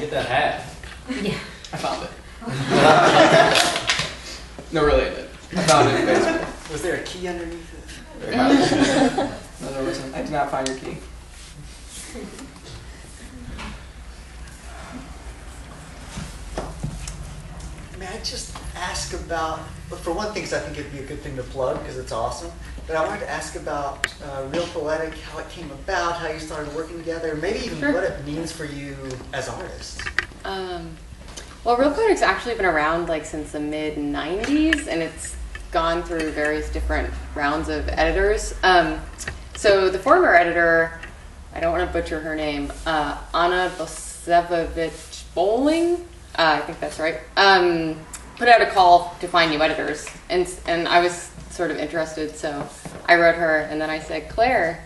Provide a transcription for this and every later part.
get that hat? Yeah. I found it. No, really, I did. I found it in Facebook. Was there a key underneath it? There has to be. No, there wasn't. I did not find your key. May I just ask about, well, for one thing, 'cause I think it'd be a good thing to plug because it's awesome, but I wanted to ask about Real Poetic, how it came about, how you started working together, maybe even what it means for you as artists. Well, Real Poetic's actually been around like since the mid-90s, and it's gone through various different rounds of editors. So the former editor, I don't want to butcher her name, Anna Bosevich Bowling, I think that's right, put out a call to find new editors, and I was sort of interested, so I wrote her, and then I said, Claire,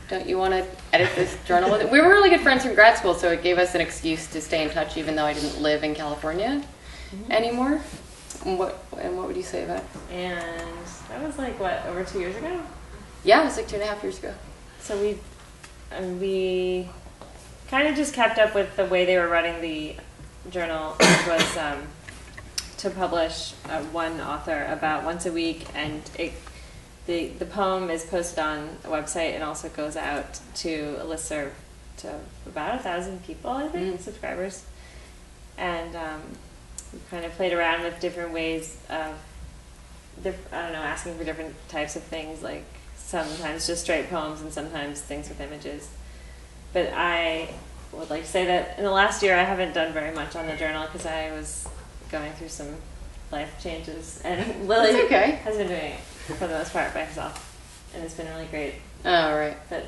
don't you want to edit this journal with it? We were really good friends from grad school, so it gave us an excuse to stay in touch, even though I didn't live in California anymore. And what would you say about it? And that was like, what, over 2 years ago? Yeah, it was like 2.5 years ago. So we kind of just kept up with the way they were running the journal, which was to publish one author about once a week, and the poem is posted on a website and also goes out to a listserv to about 1,000 people, I think, subscribers. And we kind of played around with different ways of, asking for different types of things, like sometimes just straight poems and sometimes things with images. But I would like to say that in the last year I haven't done very much on the journal because I was going through some life changes, and Lily has been doing it for the most part by herself, and it's been really great. Oh, right. But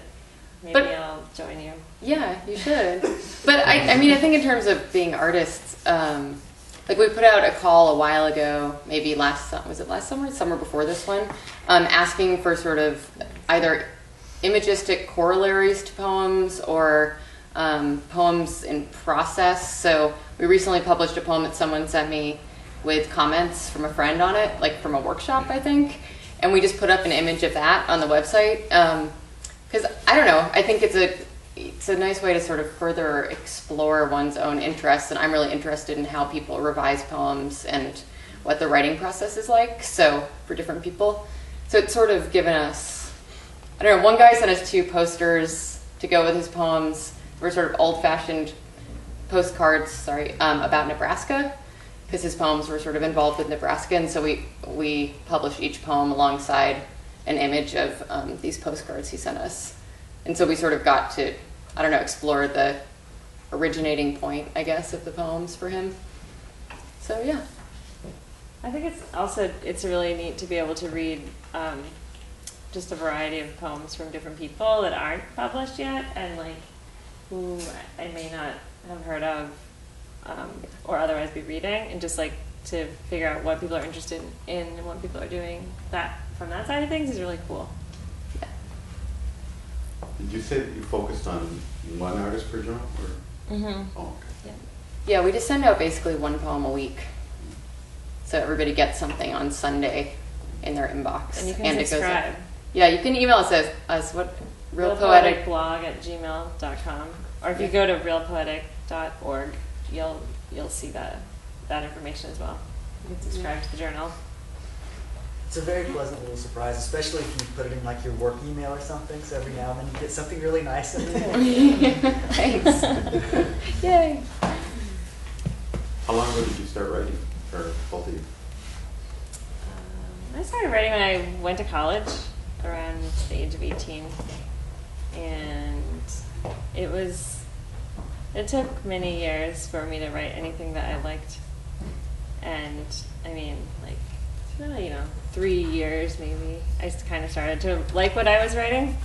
maybe I'll join you. Yeah, you should. But I mean, I think in terms of being artists, like we put out a call a while ago, maybe was it last summer? Summer before this one, asking for sort of either imagistic corollaries to poems or poems in process. So we recently published a poem that someone sent me with comments from a friend on it, like from a workshop, I think. And we just put up an image of that on the website. Because, I don't know, I think it's a nice way to sort of further explore one's own interests. And I'm really interested in how people revise poems and what the writing process is like, so for different people. So it's sort of given us, I don't know, one guy sent us 2 posters to go with his poems. They were sort of old-fashioned postcards, about Nebraska, because his poems were sort of involved with Nebraska, and so we published each poem alongside an image of these postcards he sent us. And so we sort of got to, I don't know, explore the originating point, I guess, of the poems for him. So, yeah. I think it's really neat to be able to read just a variety of poems from different people that aren't published yet, and like who I may not have heard of or otherwise be reading, and just like to figure out what people are interested in and what people are doing that from that side of things is really cool. Yeah. Did you say that you focused on one artist per journal? Or? Oh, okay. Yeah, we just send out basically one poem a week. So everybody gets something on Sunday in their inbox. And you can subscribe. Yeah, you can email us what? realpoeticblog@gmail.com. Or if you go to realpoetic.org, you'll see that information as well. You can subscribe to the journal. It's a very pleasant little surprise, especially if you put it in like your work email or something, so every now and then you get something really nice in there. Thanks. Yay. How long ago did you start writing, or both of you? I started writing when I went to college, around the age of 18. And it took many years for me to write anything that I liked. And I mean, like, it's really, 3 years maybe, I kind of started to like what I was writing.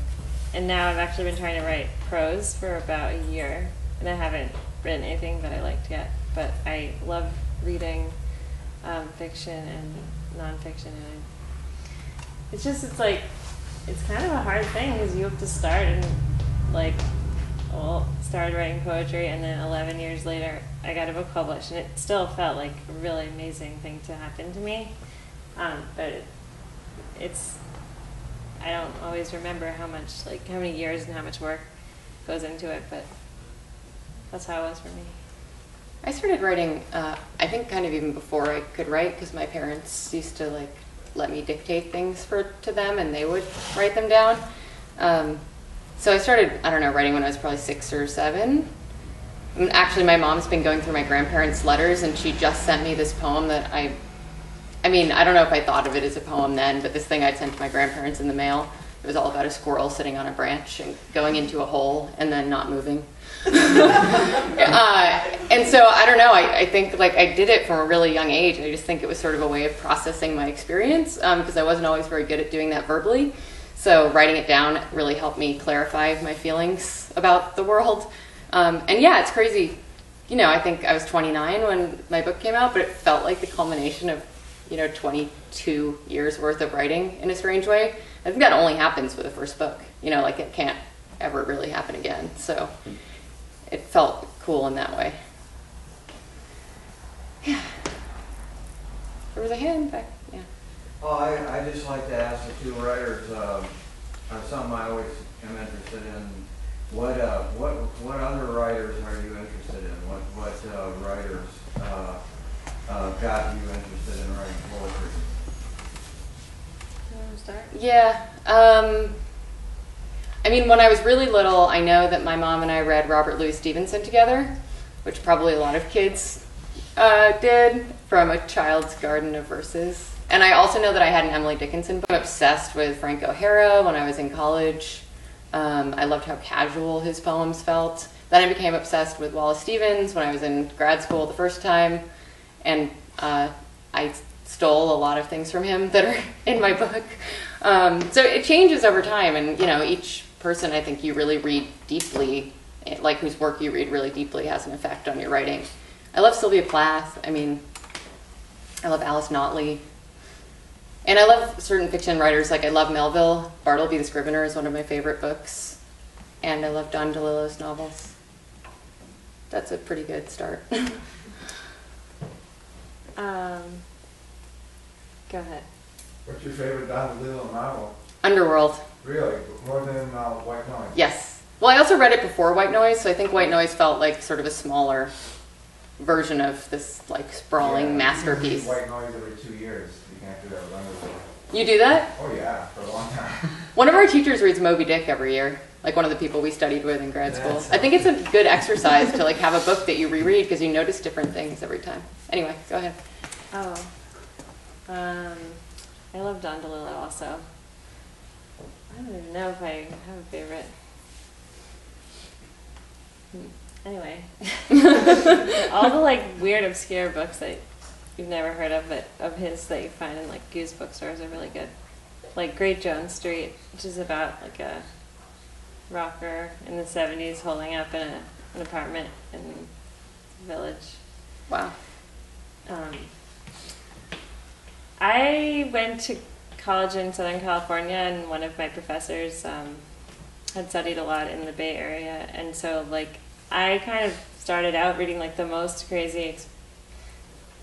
And now I've actually been trying to write prose for about a year, and I haven't written anything that I liked yet. But I love reading fiction and nonfiction, and it's kind of a hard thing because you have to start and started writing poetry, and then 11 years later I got a book published, and it still felt like a really amazing thing to happen to me. But I don't always remember how many years and how much work goes into it, but that's how it was for me. I started writing, I think kind of even before I could write, because my parents used to like let me dictate things to them, and they would write them down. So I started, I don't know, writing when I was probably 6 or 7. And actually, my mom's been going through my grandparents' letters, and she just sent me this poem that I mean, I don't know if I thought of it as a poem then, but this thing I'd sent to my grandparents in the mail, it was all about a squirrel sitting on a branch and going into a hole and then not moving. And so I don't know, I think like I did it from a really young age. I just think it was sort of a way of processing my experience, because I wasn't always very good at doing that verbally. So writing it down really helped me clarify my feelings about the world. And yeah, it's crazy. You know, I think I was 29 when my book came out, but it felt like the culmination of, 22 years worth of writing in a strange way. I think that only happens with the first book. Like it can't ever really happen again. So it felt cool in that way. Yeah. There was a hand back. Yeah. Oh, I just like to ask the two writers something I always am interested in. What other writers are you interested in? What writers got you interested in writing poetry? You want to start? Yeah. I mean, when I was really little, I know that my mom and I read Robert Louis Stevenson together, which probably a lot of kids did, from A Child's Garden of Verses. And I also know that I had an Emily Dickinson book. I'm obsessed with Frank O'Hara when I was in college. I loved how casual his poems felt. Then I became obsessed with Wallace Stevens when I was in grad school the first time. And I stole a lot of things from him that are in my book. So it changes over time. And, each person I think you really read deeply, like whose work you read really deeply, has an effect on your writing. I love Sylvia Plath. I mean, I love Alice Notley. And I love certain fiction writers, like I love Melville. Bartleby the Scrivener is one of my favorite books. And I love Don DeLillo's novels. That's a pretty good start. Go ahead. What's your favorite Don DeLillo novel? Underworld. Really? More than White Noise? Yes. Well, I also read it before White Noise, so I think White Noise felt like sort of a smaller version of this like sprawling masterpiece. You read White Noise every 2 years. You can't do that with Underworld. You do that? Oh yeah, for a long time. One of our teachers reads Moby Dick every year, like one of the people we studied with in grad school. I think it's a good exercise to like have a book that you reread because you notice different things every time. Anyway, go ahead. Oh. I love Don DeLillo also. I don't even know if I have a favorite. Anyway. All the like weird obscure books that you've never heard of, but of his that you find in like Goose bookstores are really good. Like Great Jones Street, which is about like a rocker in the 70s holding up in an apartment in the village. Wow. I went to college in Southern California, and one of my professors had studied a lot in the Bay Area, and so like I kind of started out reading like the most crazy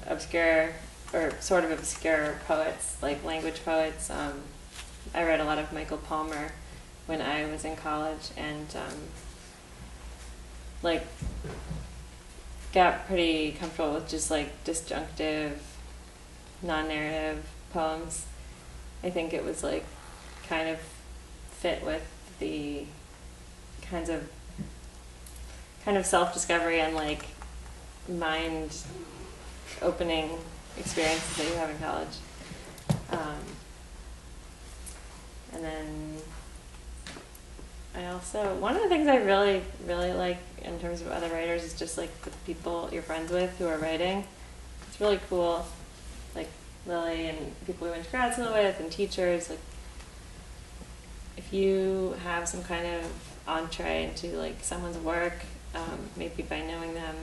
obscure or sort of obscure poets, like language poets. I read a lot of Michael Palmer when I was in college, and like got pretty comfortable with just like disjunctive, non-narrative poems. I think it was like kind of fit with the kind of self-discovery and like mind-opening experiences that you have in college. And then I also, one of the things I really, really like in terms of other writers is just like the people you're friends with who are writing. It's really cool. Like Lily and people we went to grad school with and teachers, like if you have some kind of entree into like someone's work, maybe by knowing them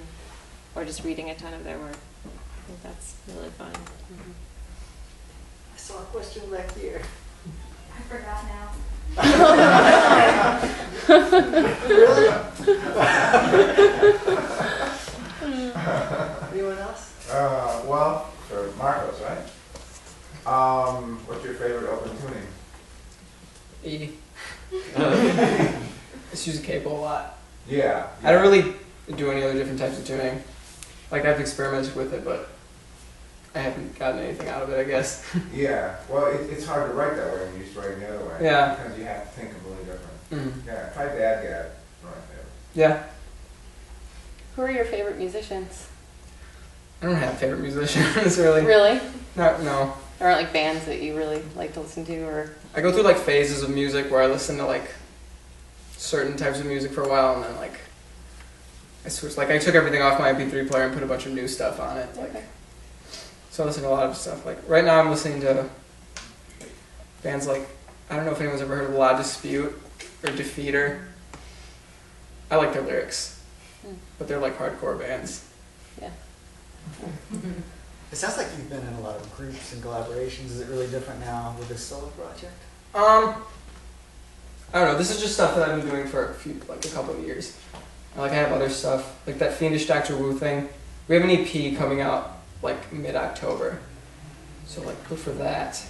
or just reading a ton of their work, I think that's really fun. Mm-hmm. I saw a question back here. I forgot now. Really? Anyone else? Well, for Marcos, right? What's your favorite open tuning? E. Just use a cable a lot. Yeah. I don't really do any other different types of tuning. like I've experimented with it, but I haven't gotten anything out of it, I guess. Yeah, well, it's hard to write that way when you're used to writing the other way. Yeah. Because you have to think completely different. Mm. Yeah, try Dad Gad. Right there. Yeah. Who are your favorite musicians? I don't have favorite musicians really. Really? No. There aren't like bands that you really like to listen to, or? I go through like phases of music where I listen to like certain types of music for a while, and then like I switch. Like I took everything off my MP3 player and put a bunch of new stuff on it. Like, Okay. so I listen to a lot of stuff. Like right now, I'm listening to bands like, I don't know if anyone's ever heard of La Dispute or Defeater. I like their lyrics, but they're like hardcore bands. Yeah. It sounds like you've been in a lot of groups and collaborations. Is it really different now with this solo project? I don't know. This is just stuff that I've been doing for a couple of years. Like I have other stuff, like that Fiendish Doctor Wu thing. We have an EP coming out like mid-October, so like look for that.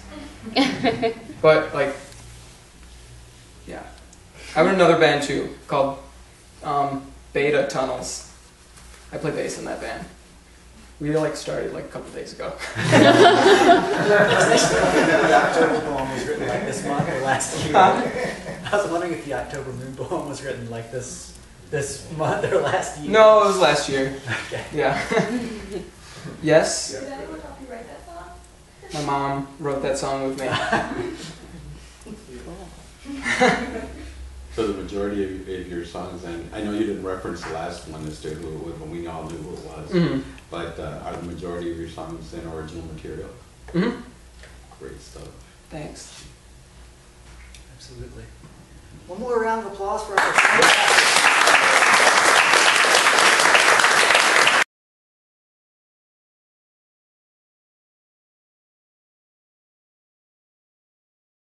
But like, yeah, I have another band too called Beta Tunnels. I play bass in that band. We like started like a couple of days ago. The October poem was written like this month or last year. I was wondering if the October Moon poem was written like this month or last year. No, it was last year. Okay. Yeah. Yes. Did anyone help you write that song? My mom wrote that song with me. So the majority of your songs, and I know you didn't reference the last one as to who it was, but we all knew who it was. Mhm. But are the majority of your songs in original material? Mhm. Great stuff. Thanks. Absolutely. One more round of applause for our